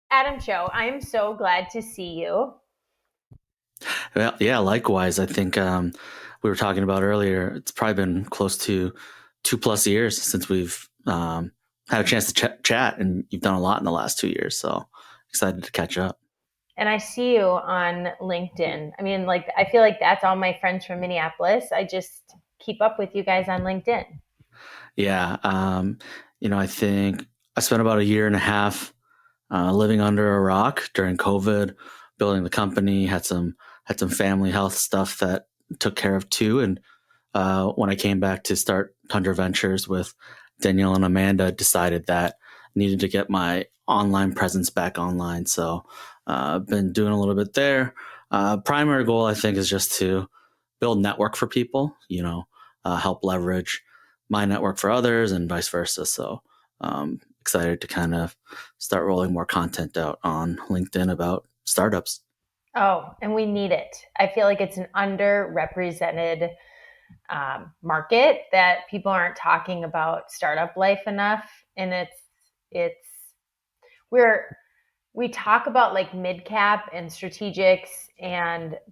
Adam Choe, I am so glad to see you. Well, yeah, likewise. I think we were talking about earlier. It's probably been close to 2+ years since we've had a chance to chat, and you've done a lot in the last 2 years. So excited to catch up. And I see you on LinkedIn. I mean, like, I feel like that's all my friends from Minneapolis. I just keep up with you guys on LinkedIn. Yeah, I think I spent about a year and a half living under a rock during COVID, building the company. Had some family health stuff that took care of too, and when I came back to start Tundra Ventures with Danielle and Amanda, decided that I needed to get my online presence back online. So I've been doing a little bit there. Primary goal, I think, is just to build network for people, help leverage my network for others and vice versa. So excited to kind of start rolling more content out on LinkedIn about startups. Oh, and we need it. I feel like it's an underrepresented market that people aren't talking about startup life enough. And it's, we're, we talk about like mid cap and strategics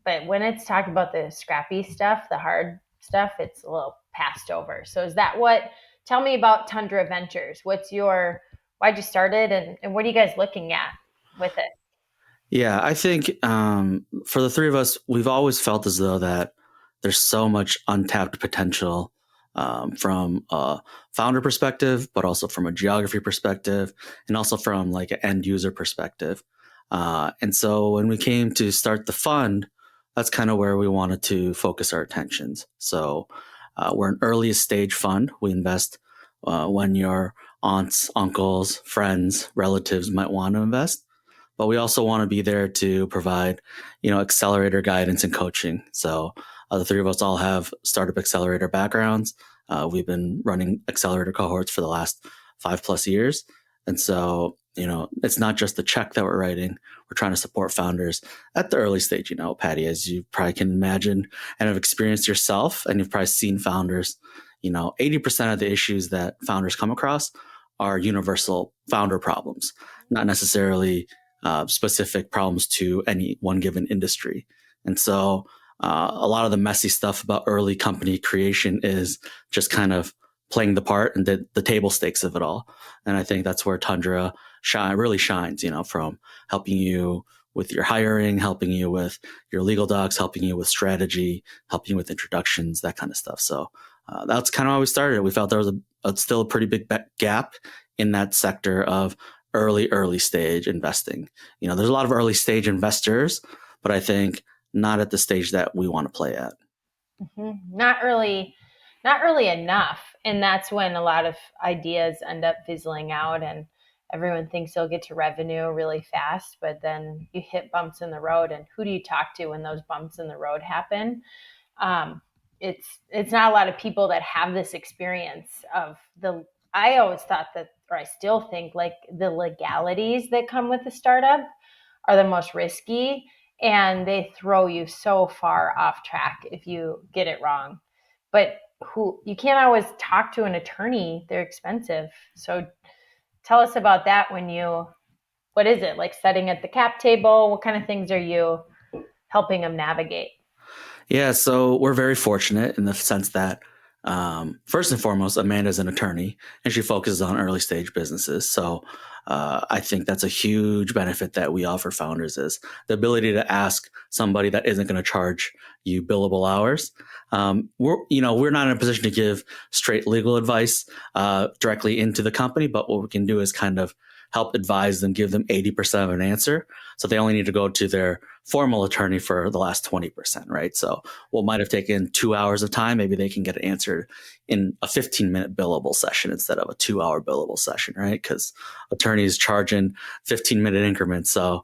but when it's talked about the scrappy stuff, the hard stuff, it's a little passed over. So is that what tell me about Tundra Ventures? Why'd you start it, and what are you guys looking at with it? Yeah, I think for the three of us, we've always felt as though that there's so much untapped potential from a founder perspective, but also from a geography perspective, and also from like an end user perspective. And so when we came to start the fund, that's kind of where we wanted to focus our attentions. So we're an earliest stage fund. We invest when your aunts, uncles, friends, relatives might want to invest, but we also want to be there to provide, accelerator guidance and coaching. So the three of us all have startup accelerator backgrounds. We've been running accelerator cohorts for the last 5+ years. And so, it's not just the check that we're writing. We're trying to support founders at the early stage, Patty, as you probably can imagine and have experienced yourself, and you've probably seen founders, 80% of the issues that founders come across are universal founder problems, not necessarily specific problems to any one given industry. And so a lot of the messy stuff about early company creation is just kind of playing the part and the table stakes of it all. And I think that's where Tundra really shines, from helping you with your hiring, helping you with your legal docs, helping you with strategy, helping you with introductions, that kind of stuff. So that's kind of how we started. We felt there was still a pretty big gap in that sector of early stage investing. There's a lot of early stage investors, but I think not at the stage that we want to play at. Not early enough, and that's when a lot of ideas end up fizzling out, and everyone thinks they'll get to revenue really fast, but then you hit bumps in the road, and who do you talk to when those bumps in the road happen? um, it's not a lot of people that have this experience of the I always thought that, or I still think, like, the legalities that come with the startup are the most risky, and they throw you so far off track if you get it wrong. But who you can't always talk to an attorney, they're expensive. So tell us about that. What is it like, setting at the cap table? What kind of things are you helping them navigate? Yeah, so we're very fortunate in the sense that first and foremost, Amanda's an attorney and she focuses on early stage businesses. So I think that's a huge benefit that we offer founders is the ability to ask somebody that isn't going to charge you billable hours. We're not in a position to give straight legal advice directly into the company, but what we can do is kind of help advise them, give them 80% of an answer. So they only need to go to their formal attorney for the last 20%, right? So what might have taken 2 hours of time, maybe they can get it answered in a 15-minute billable session instead of a 2 hour billable session, right? Because attorneys charge in 15-minute increments. So,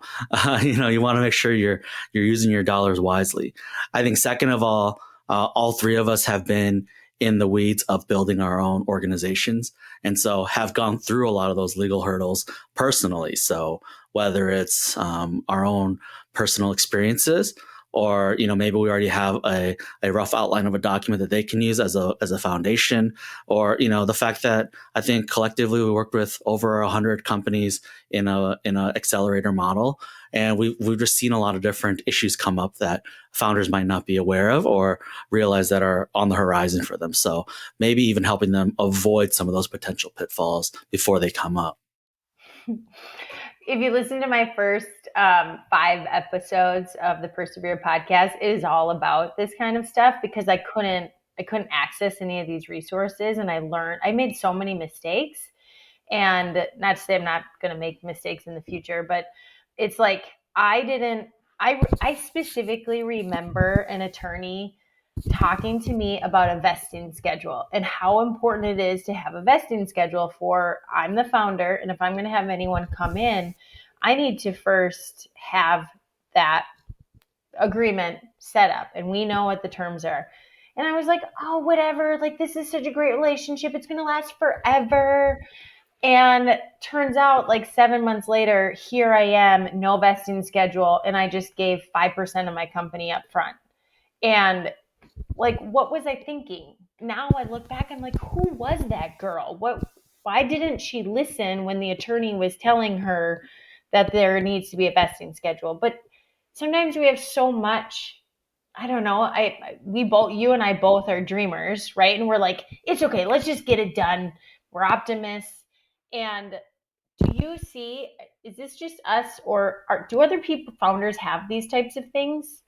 you want to make sure you're using your dollars wisely. I think second of all three of us have been in the weeds of building our own organizations. And so have gone through a lot of those legal hurdles personally. So whether it's our own personal experiences or maybe we already have a rough outline of a document that they can use as a foundation, or the fact that I think collectively we worked with over 100 companies in a accelerator model, and we've just seen a lot of different issues come up that founders might not be aware of or realize that are on the horizon for them. So maybe even helping them avoid some of those potential pitfalls before they come up. If you listen to my first 5 episodes of the Persevere podcast, it is all about this kind of stuff because I couldn't access any of these resources, and I made so many mistakes. And not to say I'm not going to make mistakes in the future, but it's like I specifically remember an attorney talking to me about a vesting schedule and how important it is to have a vesting schedule for I'm the founder. And if I'm going to have anyone come in, I need to first have that agreement set up and we know what the terms are. And I was like, oh, whatever. Like, this is such a great relationship. It's going to last forever. And turns out, like 7 months later, here I am, no vesting schedule. And I just gave 5% of my company up front. And like, what was I thinking? Now I look back, I'm like, who was that girl? Why didn't she listen when the attorney was telling her that there needs to be a vesting schedule? But sometimes we have so much, I don't know. You and I both are dreamers, right? And we're like, it's okay, let's just get it done. We're optimists. And do you see, is this just us, or do other people, founders, have these types of things?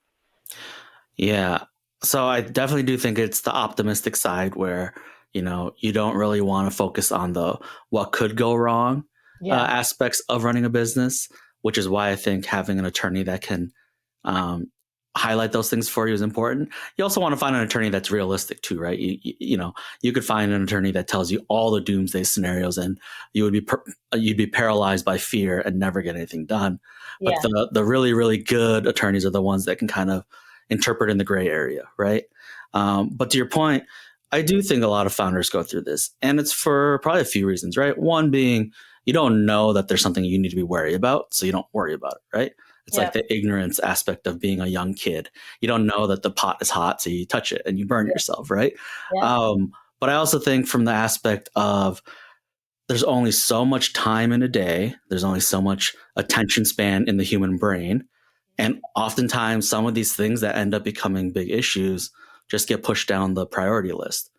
Yeah. So I definitely do think it's the optimistic side where, you don't really want to focus on the what could go wrong Yeah. aspects of running a business, which is why I think having an attorney that can um, highlight those things for you is important. You also want to find an attorney that's realistic too, right? You could find an attorney that tells you all the doomsday scenarios, and you'd be paralyzed by fear and never get anything done. But Yeah. the really really good attorneys are the ones that can kind of interpret in the gray area, right? But to your point, I do think a lot of founders go through this, and it's for probably a few reasons, right? One being you don't know that there's something you need to be worried about, so you don't worry about it, right? It's like Yeah. the ignorance aspect of being a young kid. You don't know that the pot is hot, so you touch it and you burn Yeah. yourself, right? Yeah. But I also think from the aspect of there's only so much time in a day, there's only so much attention span in the human brain. And oftentimes, some of these things that end up becoming big issues just get pushed down the priority list.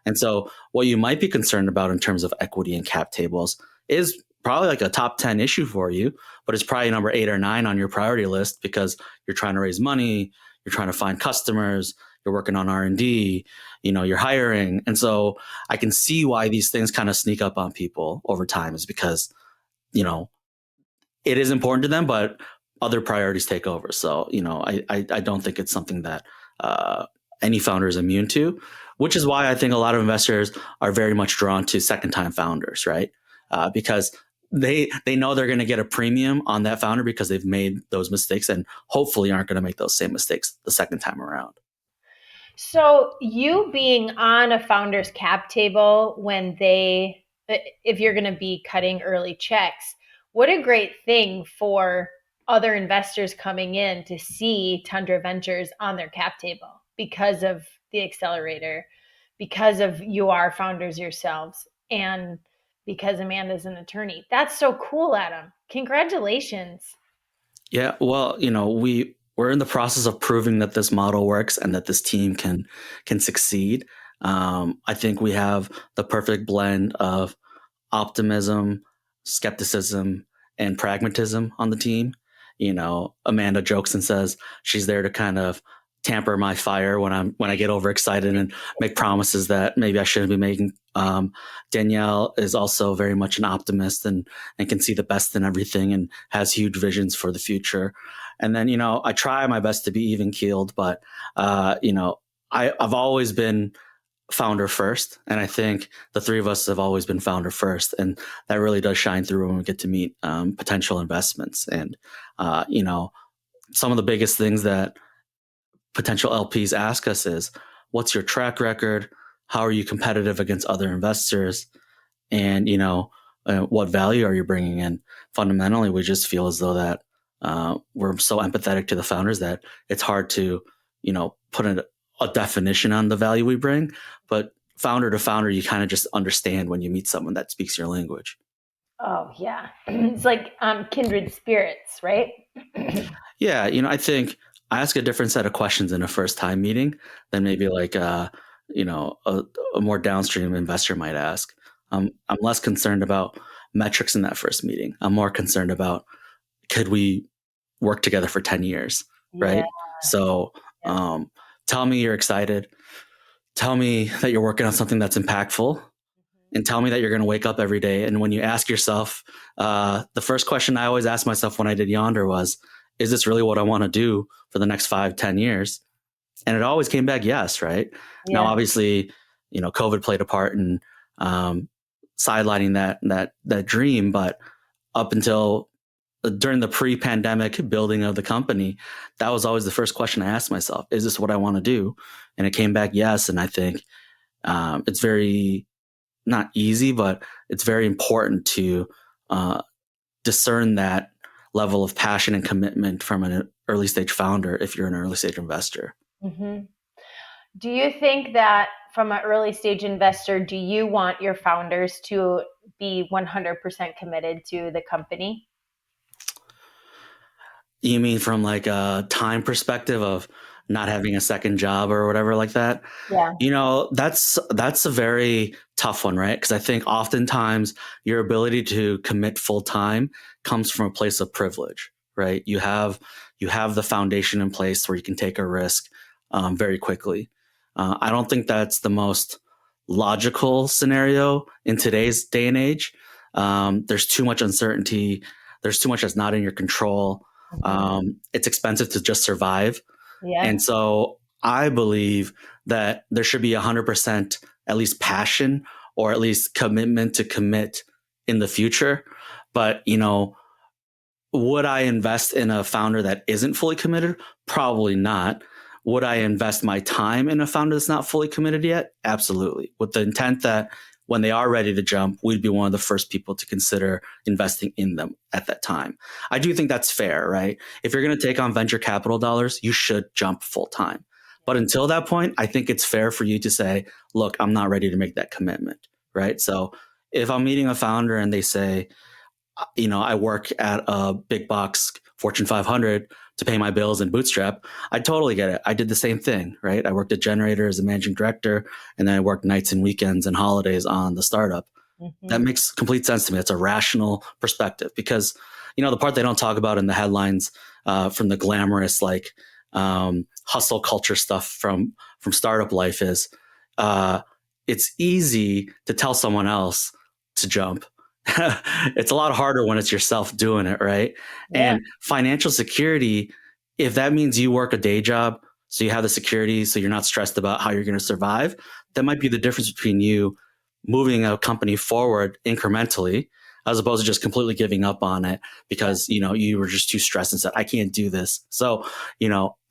And so, what you might be concerned about in terms of equity and cap tables is probably like a top 10 issue for you, but it's probably number 8 or 9 on your priority list because you're trying to raise money, you're trying to find customers, you're working on R&D, you're hiring. And so, I can see why these things kind of sneak up on people over time is because, you know, it is important to them, but other priorities take over. So, I don't think it's something that any founder is immune to, which is why I think a lot of investors are very much drawn to second time founders, right? Because they know they're going to get a premium on that founder because they've made those mistakes and hopefully aren't going to make those same mistakes the second time around. So you being on a founder's cap table if you're going to be cutting early checks, what a great thing for other investors coming in to see Tundra Ventures on their cap table because of the accelerator, because of you are founders yourselves, and because Amanda's an attorney. That's so cool, Adam. Congratulations. Yeah, well, we're in the process of proving that this model works and that this team can succeed. I think we have the perfect blend of optimism, skepticism, and pragmatism on the team. Amanda jokes and says she's there to kind of tamper my fire when I get overexcited and make promises that maybe I shouldn't be making. Danielle is also very much an optimist and can see the best in everything and has huge visions for the future. And then I try my best to be even keeled, but I've always been founder first, and I think the three of us have always been founder first, and that really does shine through when we get to meet potential investments. And some of the biggest things that potential LPs ask us is, what's your track record? How are you competitive against other investors? And what value are you bringing in? Fundamentally, we just feel as though that we're so empathetic to the founders that it's hard to, put a definition on the value we bring. But founder to founder, you kind of just understand when you meet someone that speaks your language. Oh yeah, it's like kindred spirits, right? Yeah, I think I ask a different set of questions in a first time meeting than maybe like you know a, a more downstream investor might ask. I'm less concerned about metrics in that first meeting. I'm more concerned about, could we work together for 10 years, Yeah. right? So Yep. tell me you're excited. Tell me that you're working on something that's impactful, and tell me that you're going to wake up every day. And when you ask yourself, the first question I always asked myself when I did Yonder was, is this really what I want to do for the next 5, 10 years? And it always came back yes, right? Now, Yeah. obviously, COVID played a part in sidelining that dream, but up until during the pre-pandemic building of the company, that was always the first question I asked myself: is this what I want to do? And it came back yes. And I think it's very not easy, but it's very important to uh, discern that level of passion and commitment from an early stage founder if you're an early stage investor. Hmm. Do you think that from an early stage investor, do you want your founders to be 100% committed to the company? You mean from like a time perspective of not having a second job or whatever like that? Yeah. That's a very tough one, right? Because I think oftentimes your ability to commit full time comes from a place of privilege, right? You have the foundation in place where you can take a risk very quickly. I don't think that's the most logical scenario in today's day and age. There's too much uncertainty. There's too much that's not in your control. Hmm. It's expensive to just survive, Yeah. and so I believe that there should be 100% at least passion or at least commitment to commit in the future. But, would I invest in a founder that isn't fully committed? Probably not. Would I invest my time in a founder that's not fully committed yet? Absolutely. With the intent that when they are ready to jump, we'd be one of the first people to consider investing in them at that time. I do think that's fair, right? If you're going to take on venture capital dollars, you should jump full time. But until that point, I think it's fair for you to say, look, I'm not ready to make that commitment, right? So if I'm meeting a founder and they say, I work at a big box Fortune 500 to pay my bills and bootstrap, I totally get it. I did the same thing, right? I worked at Generator as a managing director, and then I worked nights and weekends and holidays on the startup. That Hmm. makes complete sense to me. It's a rational perspective because, the part they don't talk about in the headlines from the glamorous, like, hustle culture stuff from startup life is uh, it's easy to tell someone else to jump. It's a lot harder when it's yourself doing it, right? Yeah. And financial security, if that means you work a day job, so you have the security, so you're not stressed about how you're going to survive, that might be the difference between you moving a company forward incrementally as opposed to just completely giving up on it Yeah. because you were just too stressed and said, I can't do this. So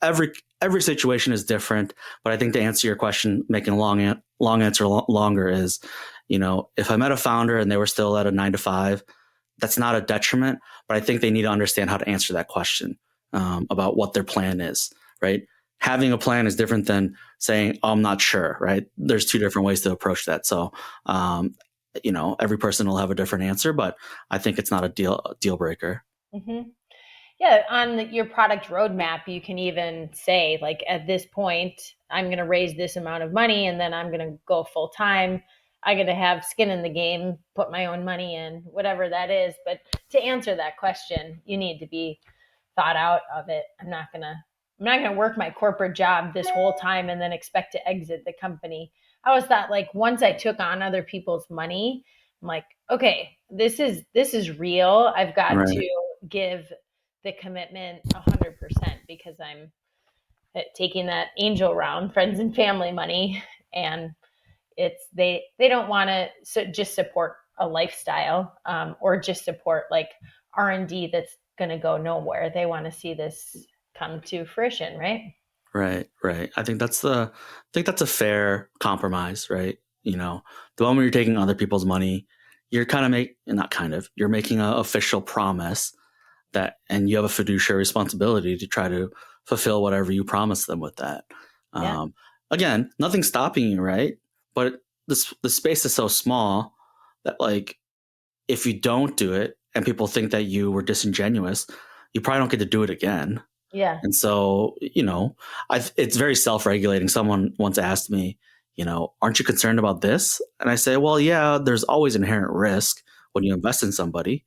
every situation is different, but I think to answer your question, making a long answer longer is, if I met a founder and they were still at a 9 to 5, that's not a detriment, but I think they need to understand how to answer that question about what their plan is, right? Having a plan is different than saying, oh, I'm not sure, right? There's two different ways to approach that. So, every person will have a different answer, but I think it's not a deal breaker. Hmm. Yeah, on your product roadmap, you can even say, like, at this point, I'm going to raise this amount of money and then I'm going to go full time. I'm going to have skin in the game, put my own money in, whatever that is. But to answer that question, you need to be thought out of it. I'm not going to work my corporate job this whole time and then expect to exit the company. I always thought, like, once I took on other people's money, I'm like, okay, this is real. I've got Right. to give the commitment 100% because I'm taking that angel round, friends and family money, and they don't want to just support a lifestyle, or just support like R&D that's going to go nowhere. They want to see this come to fruition, right? Right, right. I think that's a fair compromise, right? The moment you're taking other people's money, you're kind of you're making an official promise and you have a fiduciary responsibility to try to fulfill whatever you promise them with that. Yeah. Um, Again, nothing's stopping you, right? But the space is so small that, like, if you don't do it and people think that you were disingenuous, you probably don't get to do it again. Yeah. And so, it's very self-regulating. Someone once asked me, aren't you concerned about this? And I say, well, yeah, there's always inherent risk when you invest in somebody,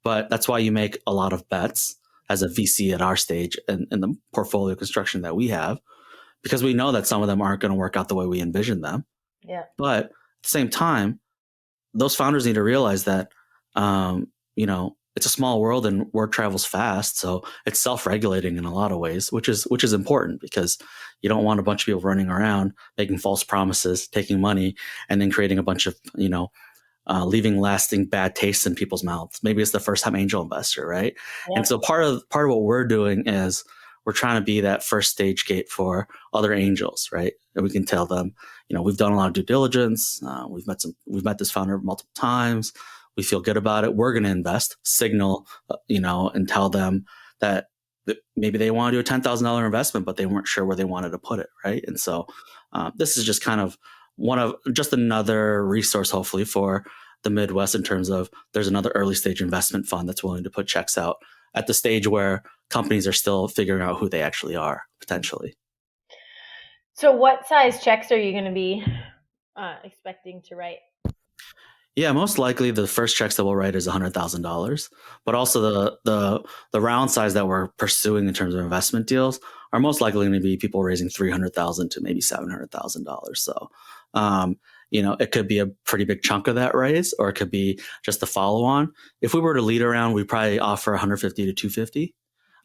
but that's why you make a lot of bets as a VC at our stage and in the portfolio construction that we have, because we know that some of them aren't going to work out the way we envision them. Yeah. But at the same time, those founders need to realize that, it's a small world and word travels fast. So it's self-regulating in a lot of ways, which is important, because you don't want a bunch of people running around making false promises, taking money, and then creating a bunch of, leaving lasting bad tastes in people's mouths. Maybe it's the first time angel investor, right? And Yeah. so part of what we're doing is we're trying to be that first stage gate for other angels, right? And we can tell them, we've done a lot of due diligence. We've met this founder multiple times. We feel good about it. We're going to invest, signal, and tell them that maybe they want to do a $10,000 investment, but they weren't sure where they wanted to put it, right? And so this is just kind of just another resource, hopefully, for the Midwest, in terms of there's another early stage investment fund that's willing to put checks out at the stage where companies are still figuring out who they actually are, potentially. So what size checks are you going to be expecting to write? Yeah, most likely the first checks that we'll write is $100,000, but also the round size that we're pursuing in terms of investment deals are most likely going to be people raising $300,000 to maybe $700,000. So, it could be a pretty big chunk of that raise, or it could be just the follow on. If we were to lead around, we probably offer 150 to 250.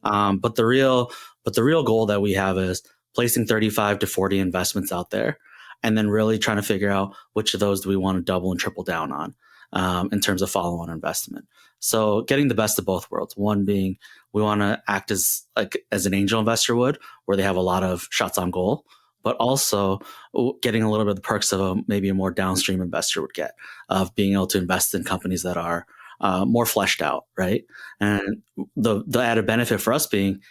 But the real goal that we have is placing 35 to 40 investments out there, and then really trying to figure out which of those do we want to double and triple down on, in terms of follow-on investment. So getting the best of both worlds. One being, we want to act as an angel investor would, where they have a lot of shots on goal, but also getting a little bit of the perks of maybe a more downstream investor would get, of being able to invest in companies that are more fleshed out, right? And the added benefit for us being,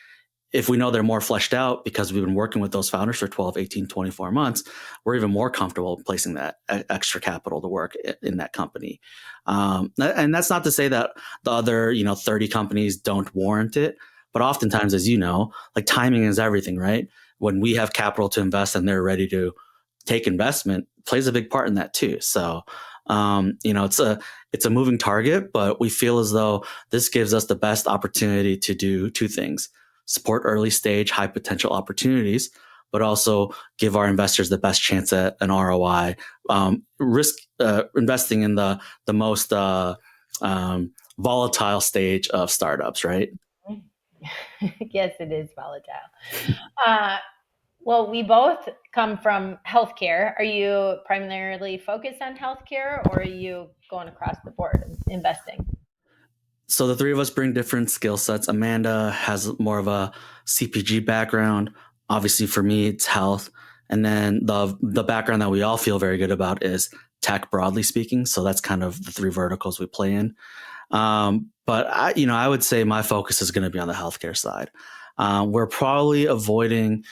if we know they're more fleshed out because we've been working with those founders for 12, 18, 24 months, we're even more comfortable placing that extra capital to work in that company. And that's not to say that the other, 30 companies don't warrant it. But oftentimes, as you know, like, timing is everything, right? When we have capital to invest and they're ready to take investment, plays a big part in that too. So, it's a moving target, but we feel as though this gives us the best opportunity to do two things: support early stage, high potential opportunities, but also give our investors the best chance at an ROI. Risk investing in the most volatile stage of startups, right? Yes, it is volatile. Uh, well, we both come from healthcare. Are you primarily focused on healthcare, or are you going across the board investing? So the three of us bring different skill sets. Amanda has more of a CPG background. Obviously, for me, it's health. And then the background that we all feel very good about is tech, broadly speaking. So that's kind of the three verticals we play in. But I would say my focus is going to be on the healthcare side. We're probably avoiding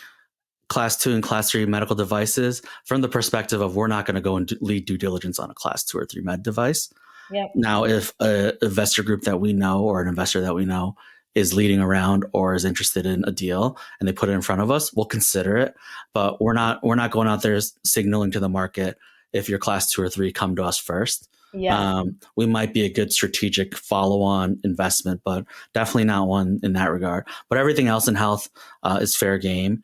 class 2 and class 3 medical devices from the perspective of, we're not going to go and lead due diligence on a class 2 or 3 med device. Yep. Now, if an investor group that we know, or an investor that we know, is leading around or is interested in a deal and they put it in front of us, we'll consider it. But we're not going out there signaling to the market, if you're class 2 or 3, come to us first. Yeah. We might be a good strategic follow-on investment, but definitely not one in that regard. But everything else in health is fair game.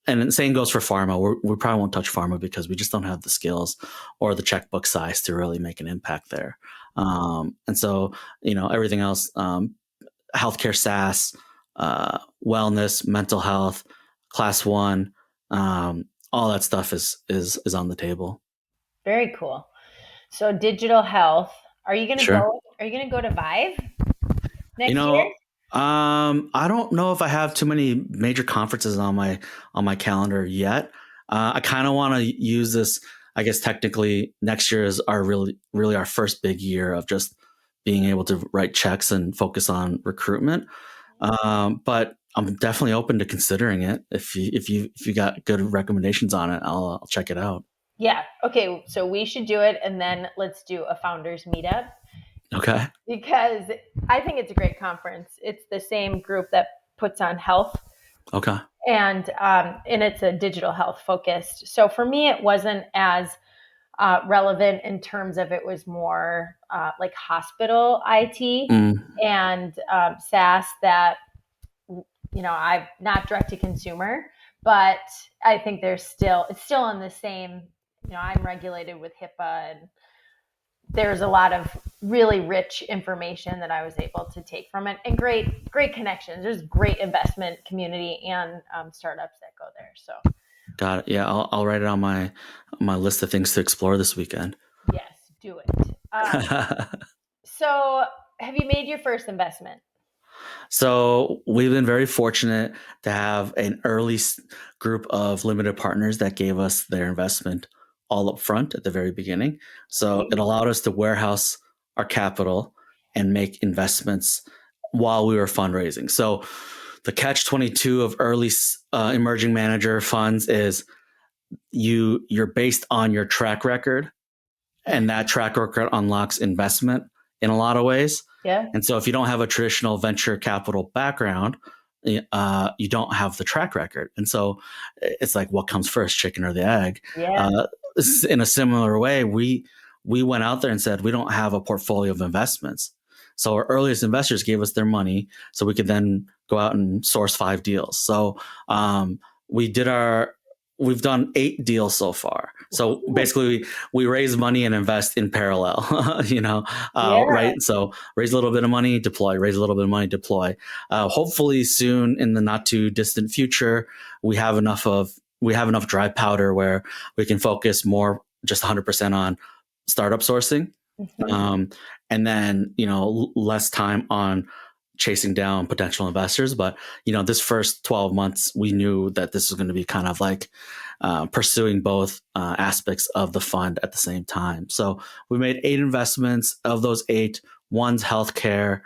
And the same goes for pharma. We probably won't touch pharma because we just don't have the skills or the checkbook size to really make an impact there. And so, everything else, healthcare SaaS, wellness, mental health, class 1, all that stuff is on the table. Very cool. So digital health. Are you going to Sure. go? Are you going to go to Vive next You year? know, I don't know if I have too many major conferences on my calendar yet. I kind of want to use this. I guess technically next year is our really our first big year of just being able to write checks and focus on recruitment. But I'm definitely open to considering it. If you got good recommendations on it, I'll check it out. Yeah. Okay. So we should do it, and then let's do a founders meetup Okay. because I think it's a great conference. It's the same group that puts on health, Okay. and it's a digital health focused. So for me, it wasn't as relevant in terms of it was more like hospital IT Mm, and SaaS that I'm not direct to consumer, but I think it's still in the same. I'm regulated with HIPAA, and there's a lot of really rich information that I was able to take from it, and great connections. There's great investment community and startups that go there. So got it. Yeah, I'll write it on my list of things to explore this weekend. yes, do it. So have you made your first investment? So we've been very fortunate to have an early group of limited partners that gave us their investment all up front at the very beginning. So it allowed us to warehouse our capital and make investments while we were fundraising. So the catch 22 of early emerging manager funds is you're based on your track record, and that track record unlocks investment in a lot of ways. Yeah. And so if you don't have a traditional venture capital background, you don't have the track record. And so it's like, what comes first, chicken or the egg? Yeah. In a similar way, we went out there and said, we don't have a portfolio of investments. So our earliest investors gave us their money so we could then go out and source 5 deals. So we did we've done 8 deals so far. So basically we raise money and invest in parallel, Yeah. right? So raise a little bit of money, deploy, raise a little bit of money, deploy. Hopefully soon in the not too distant future, we have enough dry powder where we can focus more just 100% on startup sourcing. Mhm. And then, less time on chasing down potential investors. But, this first 12 months, we knew that this was going to be kind of like pursuing both aspects of the fund at the same time. So we made 8 investments. Of those 8, one's healthcare,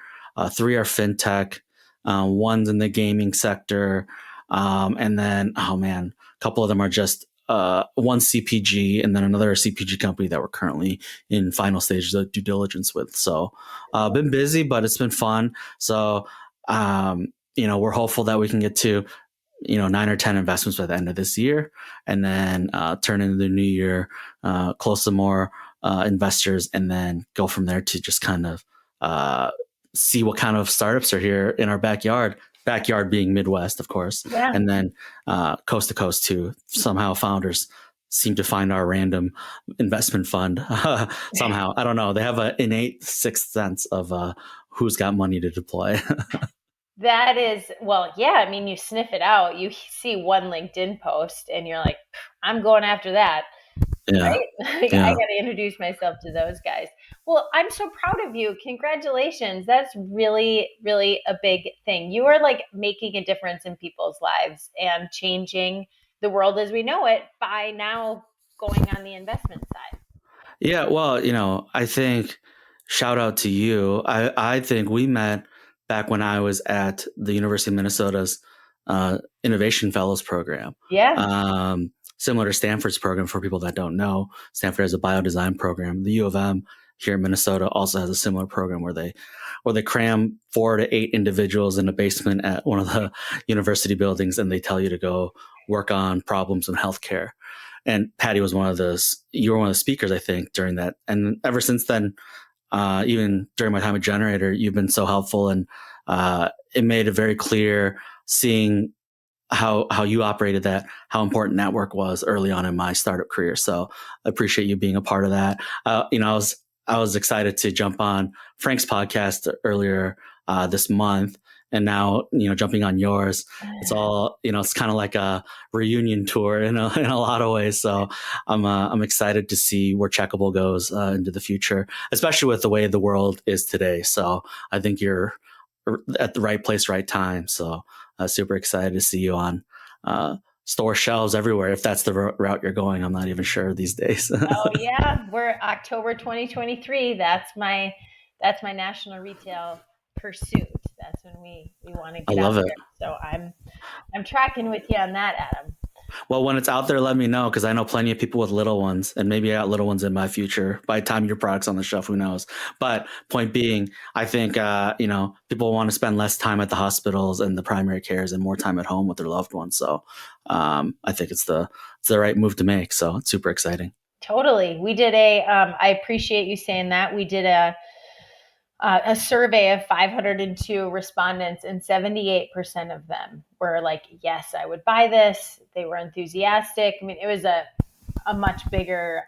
3 are fintech, one's in the gaming sector. And then, oh man, a couple of them are just one CPG and then another CPG company that we're currently in final stages of due diligence with. So been busy, but it's been fun. So, we're hopeful that we can get to, 9 or 10 investments by the end of this year, and then turn into the new year, close some more investors, and then go from there to just kind of see what kind of startups are here in our backyard. Backyard being Midwest, of course, Yeah. and then coast to coast too. Somehow founders seem to find our random investment fund somehow. I don't know. They have an innate sixth sense of who's got money to deploy. That is, well, yeah. I mean, you sniff it out. You see one LinkedIn post, and you're like, I'm going after that. Yeah. Right? Like, I Yeah. got to introduce myself to those guys. Well, I'm so proud of you. Congratulations. That's really, really a big thing. You are like making a difference in people's lives and changing the world as we know it by now going on the investment side. Yeah, well, I think shout out to you. I think we met back when I was at the University of Minnesota's Innovation Fellows program. Yeah. Similar to Stanford's program for people that don't know. Stanford has a biodesign program. The U of M here in Minnesota also has a similar program where they cram 4 to 8 individuals in a basement at one of the university buildings, and they tell you to go work on problems in healthcare. And Patty was you were one of the speakers, I think, during that. And ever since then, even during my time at Generator, you've been so helpful. And it made it very clear seeing how you operated that, how important network was early on in my startup career. So I appreciate you being a part of that. I was excited to jump on Frank's podcast earlier this month, and now jumping on yours. It's all it's kind of like a reunion tour in a lot of ways. So I'm excited to see where Checkable goes into the future, especially with the way the world is today. So I think you're at the right place, right time. So super excited to see you on store shelves everywhere. If that's the route you're going, I'm not even sure these days. Oh yeah, we're October 2023. That's my national retail pursuit. That's when we want to I get out love it. there. So I'm tracking with you on that, Adam. Well, when it's out there, let me know because I know plenty of people with little ones, and maybe I got little ones in my future. By the time your product's on the shelf, who knows? But point being, I think people want to spend less time at the hospitals and the primary cares and more time at home with their loved ones. So I think it's the right move to make. So it's super exciting. Totally. We did I appreciate you saying that. We did a survey of 502 respondents, and 78% of them were like, yes, I would buy this. They were enthusiastic. I mean, it was a much bigger,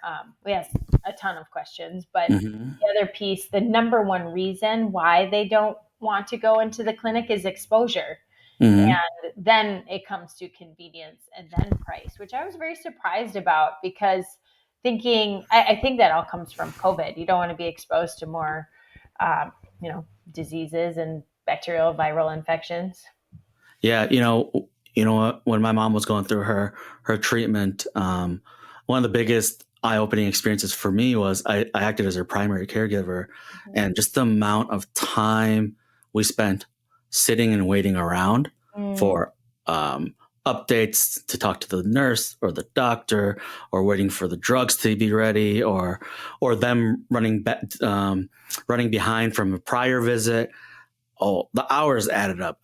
we asked a ton of questions, but Mm-hmm. the other piece, the number one reason why they don't want to go into the clinic is exposure. Mm-hmm. And then it comes to convenience and then price, which I was very surprised about because I think that all comes from COVID. You don't want to be exposed to more, um, diseases and bacterial viral infections. Yeah, what? When my mom was going through her treatment, one of the biggest eye-opening experiences for me was I acted as her primary caregiver, and just the amount of time we spent sitting and waiting around Mm, for updates to talk to the nurse or the doctor, or waiting for the drugs to be ready, or them running behind from a prior visit. Oh, the hours added up.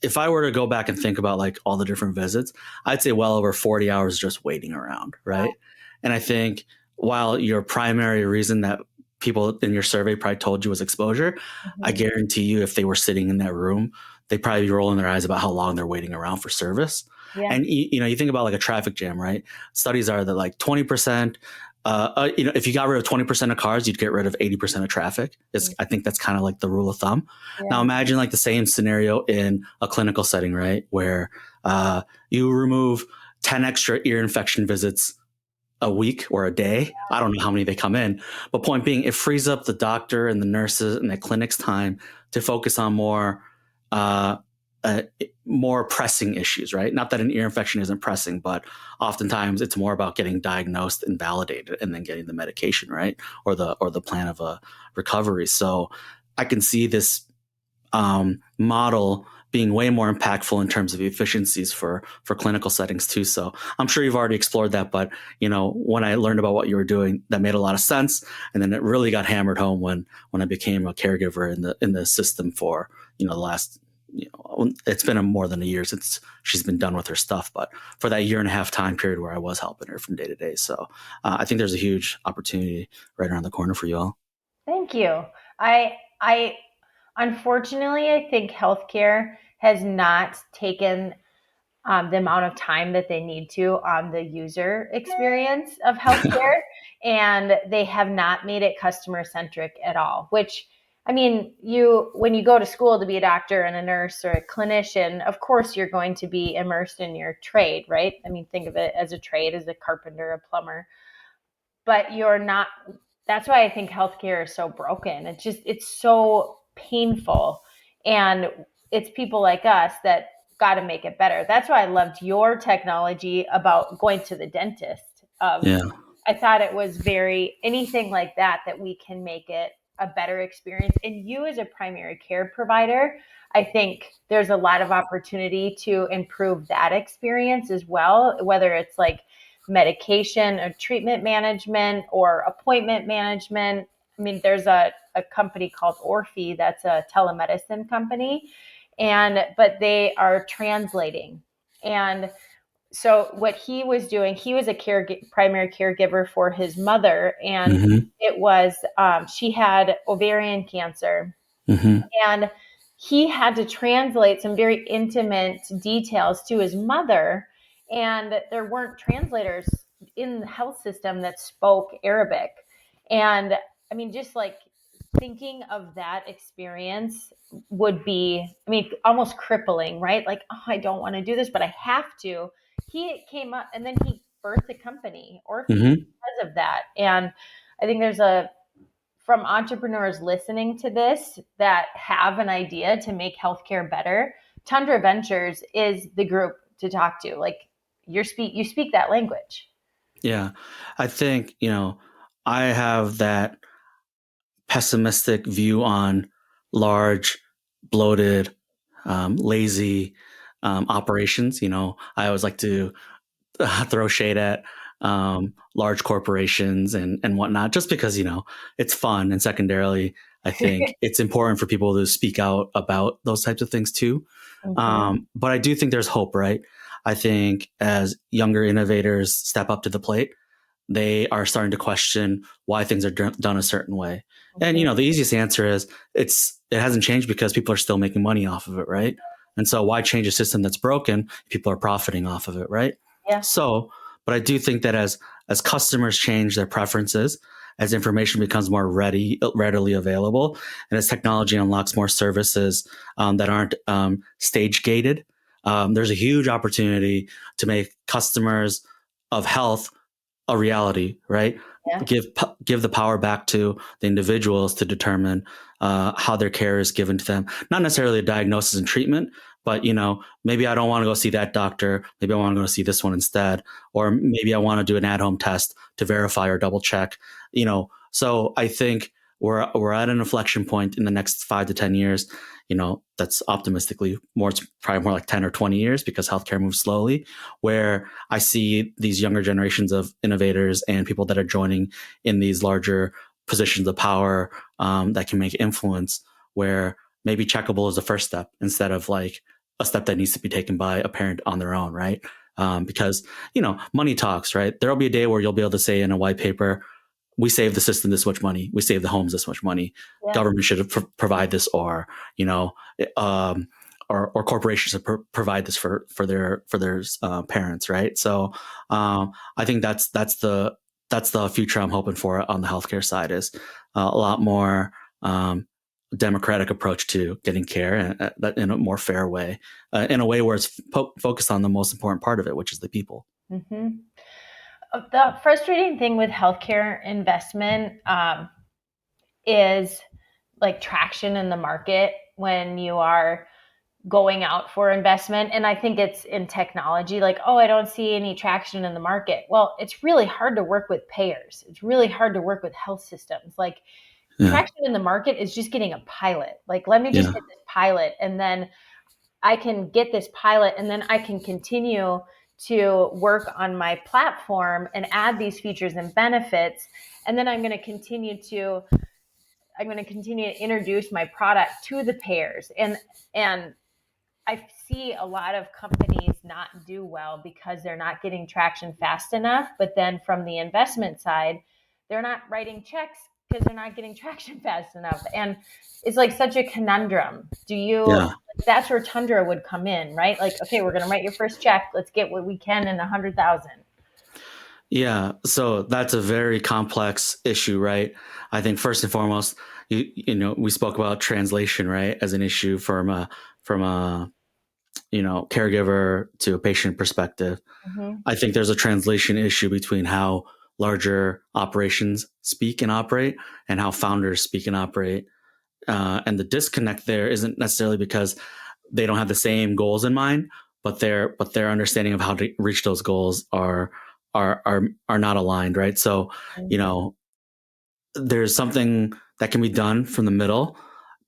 If I were to go back and think about like all the different visits, I'd say well over 40 hours just waiting around, wow. right? And I think while your primary reason that people in your survey probably told you was exposure, I Mhm. guarantee you if they were sitting in that room, they'd probably be rolling their eyes about how long they're waiting around for service. Yeah. And you think about like a traffic jam, right? Studies are that like 20%, if you got rid of 20% of cars, you'd get rid of 80% of traffic. I think that's kind of like the rule of thumb. Now Yeah. imagine like the same scenario in a clinical setting, right? Where you remove 10 extra ear infection visits a week or a day. I don't know how many they come in, but point being, it frees up the doctor and the nurses and the clinic's time to focus on uh, uh, more pressing issues, right? Not that an ear infection isn't pressing, but oftentimes it's more about getting diagnosed and validated and then getting the medication, right? Or the plan of a recovery. So I can see this model being way more impactful in terms of efficiencies for clinical settings too. So I'm sure you've already explored that, but when I learned about what you were doing, that made a lot of sense, and then it really got hammered home when I became a caregiver in the system for the last. It's been more than a year since she's been done with her stuff, but for that year and a half time period where I was helping her from day to day. So I think there's a huge opportunity right around the corner for you all. Thank you. I unfortunately, I think healthcare has not taken the amount of time that they need to on the user experience of healthcare, and they have not made it customer centric at all. Which, I mean, when you go to school to be a doctor and a nurse or a clinician, of course you're going to be immersed in your trade, right? I mean, think of it as a trade, as a carpenter, a plumber, but you're not. That's why I think healthcare is so broken. It's so painful, and it's people like us that got to make it better. That's why I loved your technology about going to the dentist. Yeah. I thought it was very anything like that we can make it a better experience. And you as a primary care provider, I think there's a lot of opportunity to improve that experience as well, whether it's like medication or treatment management or appointment management. I mean, there's a company called Orphe that's a telemedicine company, but they are translating. And so what he was doing, he was a primary caregiver for his mother, and Hmm. it was she had ovarian cancer, Hmm. and he had to translate some very intimate details to his mother, and there weren't translators in the health system that spoke Arabic. And I mean, just like thinking of that experience would be, I mean, almost crippling, right? Like, oh, I don't want to do this, but I have to. He came up and then he birthed a company, Orphe, Hmm. because of that. And I think there's a from entrepreneurs listening to this that have an idea to make healthcare better, Tundra Ventures is the group to talk to. Like you speak that language. Yeah. I think, I have that pessimistic view on large, bloated, lazy operations. I always like to throw shade at large corporations and whatnot, just because it's fun. And secondarily, I think it's important for people to speak out about those types of things too. Mhm. But I do think there's hope, right? I think as younger innovators step up to the plate, they are starting to question why things are done a certain way. And Mhm. the easiest answer is it hasn't changed because people are still making money off of it, right? And so why change a system that's broken? People are profiting off of it, right? Yeah. So, but I do think that as customers change their preferences, as information becomes more readily available, and as technology unlocks more services that aren't stage gated, there's a huge opportunity to make customers of health a reality, right? Yeah. Give the power back to the individuals to determine how their care is given to them. Not necessarily a diagnosis and treatment, but maybe I don't want to go see that doctor. Maybe I want to go see this one instead, or maybe I want to do an at-home test to verify or double check. So I think we're at an inflection point in the next 5 to 10 years. That's optimistically more. It's probably more like 10 or 20 years because healthcare moves slowly, where I see these younger generations of innovators and people that are joining in these larger positions of power that can make influence, where maybe checkable is the first step instead of like a step that needs to be taken by a parent on their own, right? Because money talks, right? There'll be a day where you'll be able to say in a white paper, we save the system this much money, we save the homes this much money, Yeah. government should provide this, or um, or corporations should provide this for their parents, right? So I think that's the future I'm hoping for on the healthcare side, is a lot more democratic approach to getting care in a more fair way, in a way where it's focused on the most important part of it, which is the people. Mhm. The frustrating thing with healthcare investment is like traction in the market when you are going out for investment. And I think it's in technology, like, oh, I don't see any traction in the market. Well, it's really hard to work with payers. It's really hard to work with health systems. Like, Yeah, traction in the market is just getting a pilot. Like, let me just yeah, get this pilot, and then I can get this pilot, and then I can continue to work on my platform and add these features and benefits. And then I'm going to continue to introduce my product to the payers. And I see a lot of companies not do well because they're not getting traction fast enough. But then from the investment side, they're not writing checks because they're not getting traction fast enough. And it's like such a conundrum. yeah. That's where Tundra would come in, right? Like, okay, we're going to write your first check. Let's get what we can in 100,000. Yeah, so that's a very complex issue, right? I think first and foremost, we spoke about translation, right, as an issue from a caregiver to a patient perspective. Mm-hmm. I think there's a translation issue between how larger operations speak and operate and how founders speak and operate. And the disconnect there isn't necessarily because they don't have the same goals in mind, but their understanding of how to reach those goals are not aligned, right? So, you know, there's something that can be done from the middle,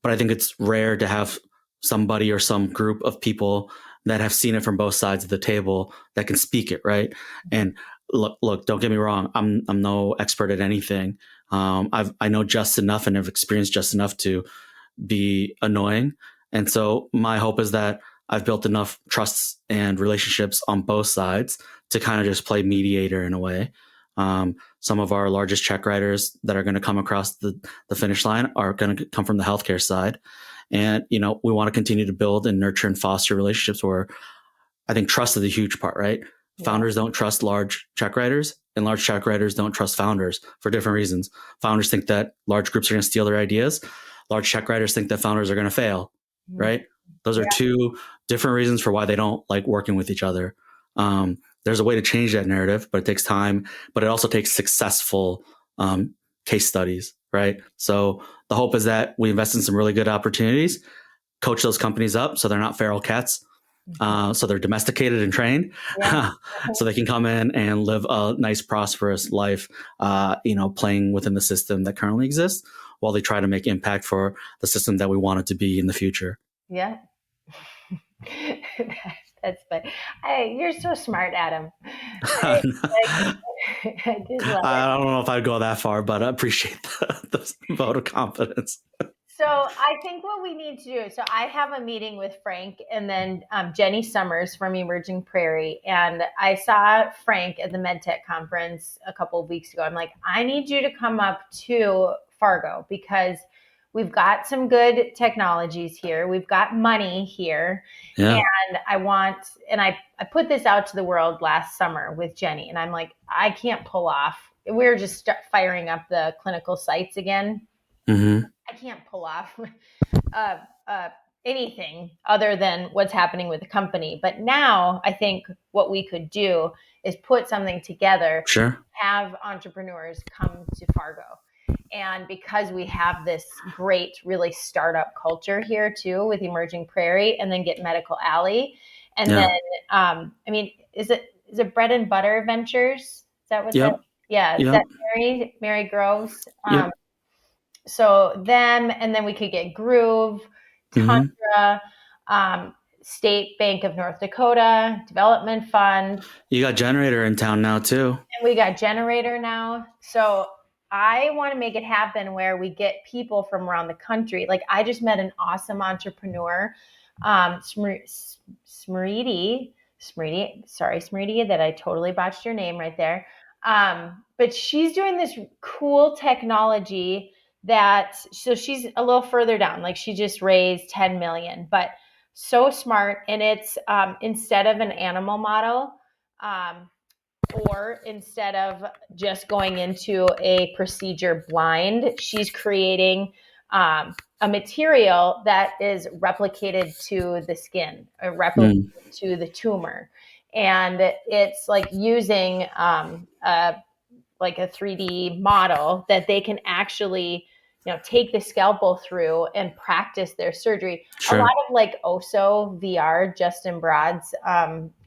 but I think it's rare to have somebody or some group of people that have seen it from both sides of the table that can speak it, right? And look, don't get me wrong, I'm no expert at anything. I know just enough and have experienced just enough to be annoying. And so my hope is that I've built enough trusts and relationships on both sides to kind of just play mediator in a way. Some of our largest check writers that are going to come across the finish line are going to come from the healthcare side. And, we want to continue to build and nurture and foster relationships where I think trust is a huge part, right? Yeah. Founders don't trust large check writers, and large check writers don't trust founders for different reasons. Founders think that large groups are going to steal their ideas. Large check writers think that founders are going to fail, Mm-hmm. right? Those are Yeah. two different reasons for why they don't like working with each other. There's a way to change that narrative, but it takes time. But it also takes successful case studies, right? So the hope is that we invest in some really good opportunities, coach those companies up so they're not feral cats, so they're domesticated and trained, Yeah. so they can come in and live a nice, prosperous life, playing within the system that currently exists. while they try to make impact for the system that we want it to be in the future. Yeah. That's fun. You're so smart, Adam. I just love it. I don't know if I'd go that far, but I appreciate the vote of confidence. So I think what we need to do. So I have a meeting with Frank and then Jenny Summers from Emerging Prairie, and I saw Frank at the MedTech conference a couple of weeks ago. I'm like, I need you to come up to Fargo because we've got some good technologies here. We've got money here. Yeah. And I put this out to the world last summer with Jenny, and I'm like, I can't pull off. We're just firing up the clinical sites again. Mm-hmm. I can't pull off uh, anything other than what's happening with the company. But now I think what we could do is put something together, Sure. have entrepreneurs come to Fargo. And because we have this great, really startup culture here too with Emerging Prairie, and then get Medical Alley. And Yeah. then, I mean, is it Bread and Butter Ventures? Is that what Yep. yeah, is Yep. that Mary Groves? Yep. So them, and then we could get Groove, Tundra, State Bank of North Dakota, Development Fund. You got Generator in town now too. And we got Generator now. So I want to make it happen where we get people from around the country. Like I just met an awesome entrepreneur, Smriti, that I totally botched your name right there. But she's doing this cool technology so she's a little further down, like she just raised 10 million, but so smart. And it's instead of an animal model, or instead of just going into a procedure blind, she's creating a material that is replicated to the skin, or replicated to the tumor. And it's like using like a 3D model that they can actually, take the scalpel through and practice their surgery. Sure. A lot of like OSO VR, Justin Broad's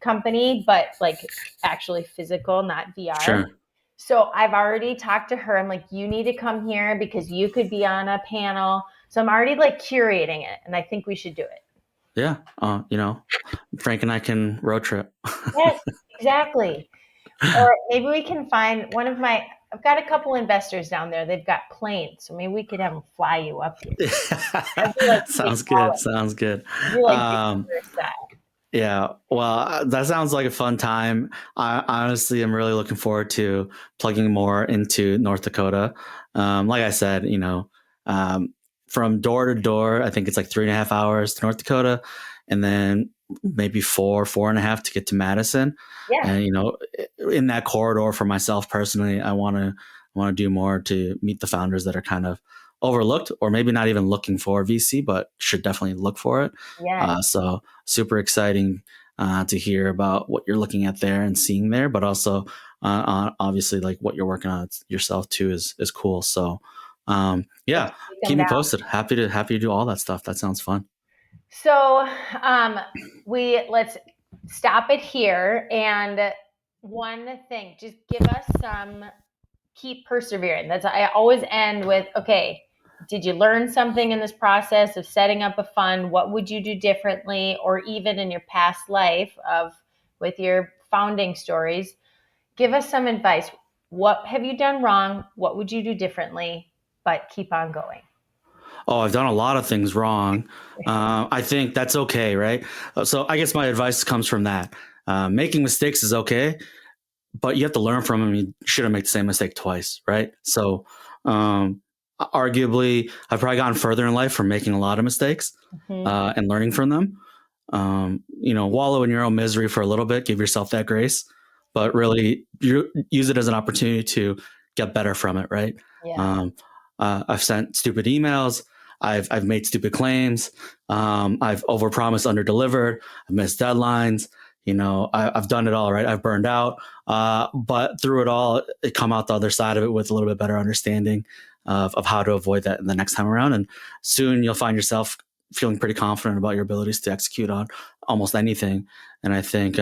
company, but like actually physical, not VR. Sure. So I've already talked to her. I'm like, you need to come here because you could be on a panel. So I'm already like curating it, and I think we should do it. Yeah. Frank and I can road trip. Yes, exactly. Or maybe we can find I've got a couple investors down there. They've got planes, so maybe we could have them fly you up here. Sounds good. Sounds good. Yeah. Well, that sounds like a fun time. I honestly am really looking forward to plugging more into North Dakota. Like I said, from door to door, I think it's like 3.5 hours to North Dakota, and then maybe 4.5 to get to Madison. Yeah. And in that corridor for myself personally, I want to do more to meet the founders that are kind of overlooked, or maybe not even looking for VC, but should definitely look for it. Yeah. So super exciting to hear about what you're looking at there and seeing there, but also obviously like what you're working on yourself too is cool. So yeah, keep me posted. Happy to do all that stuff. That sounds fun. So let's stop it here. And one thing, just give us keep persevering. I always end with, okay, did you learn something in this process of setting up a fund? What would you do differently? Or even in your past life with your founding stories, give us some advice. What have you done wrong? What would you do differently? But keep on going. Oh, I've done a lot of things wrong. I think that's okay, right? So I guess my advice comes from that. Making mistakes is okay, but you have to learn from them. You shouldn't make the same mistake twice, right? So arguably, I've probably gotten further in life from making a lot of mistakes and learning from them. Wallow in your own misery for a little bit, give yourself that grace, but really use it as an opportunity to get better from it, right? Yeah. I've sent stupid emails. I've made stupid claims. I've overpromised, underdelivered. I've missed deadlines. I've done it all, right? I've burned out. But through it all, it come out the other side of it with a little bit better understanding of how to avoid that the next time around. And soon you'll find yourself feeling pretty confident about your abilities to execute on almost anything. And I think,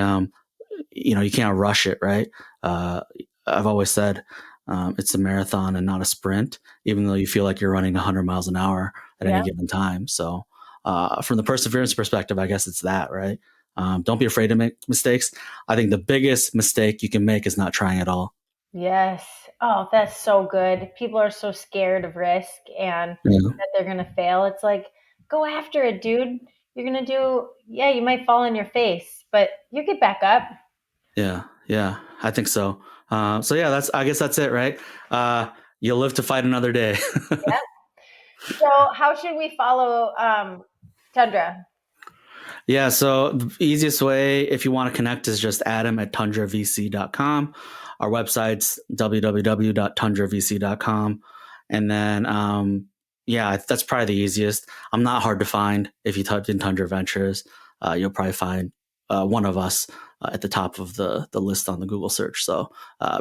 you can't rush it, right? I've always said, It's a marathon and not a sprint, even though you feel like you're running 100 miles an hour at any Yeah. given time. So, from the perseverance perspective, I guess it's that, right? Don't be afraid to make mistakes. I think the biggest mistake you can make is not trying at all. Yes. Oh, that's so good. People are so scared of risk and Yeah. that they're going to fail. It's like, go after it, dude. You're going to do, yeah, you might fall on your face, but you get back up. Yeah, yeah, I think so. So yeah, I guess that's it, right? You'll live to fight another day. Yeah. So, how should we follow Tundra? Yeah, so the easiest way if you want to connect is just Adam at tundravc.com. Our website's www.tundravc.com. And then, yeah, that's probably the easiest. I'm not hard to find. If you type in Tundra Ventures, you'll probably find one of us at the top of the list on the Google search. So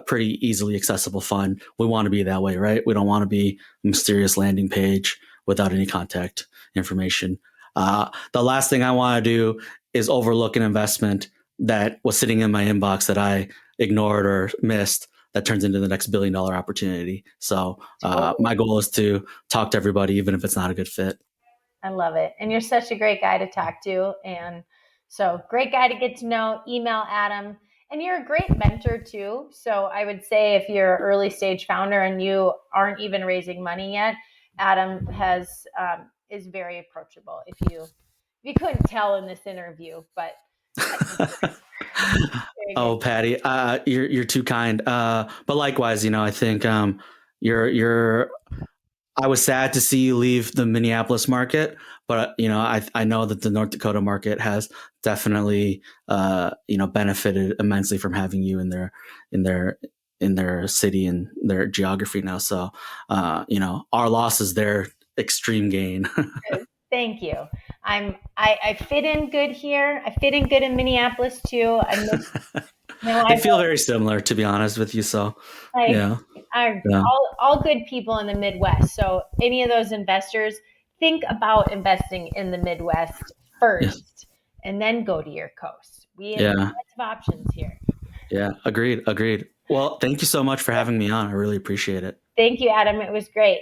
pretty easily accessible fund. We want to be that way, right? We don't want to be a mysterious landing page without any contact information. The last thing I want to do is overlook an investment that was sitting in my inbox that I ignored or missed that turns into the next $1 billion opportunity. So Totally. my goal is to talk to everybody, even if it's not a good fit. I love it. And you're such a great guy to talk to. And so, great guy to get to know. Email Adam. And you're a great mentor too. So, I would say if you're an early stage founder and you aren't even raising money yet, Adam is very approachable. If you couldn't tell in this interview, but I think very good. Oh, Patty, you're too kind. But likewise, I think you're I was sad to see you leave the Minneapolis market, but I know that the North Dakota market has definitely benefited immensely from having you in their in their city and their geography now. So our loss is their extreme gain. Thank you. I fit in good here. I fit in good in Minneapolis too. I miss They I feel very similar, to be honest with you. So I yeah, are yeah, all good people in the Midwest. So any of those investors, think about investing in the Midwest yeah, first, and then go to your coast. We have yeah, lots of options here. yeah. Agreed, agreed. Well, thank you so much for having me on. I really appreciate it. Thank you, Adam. It was great.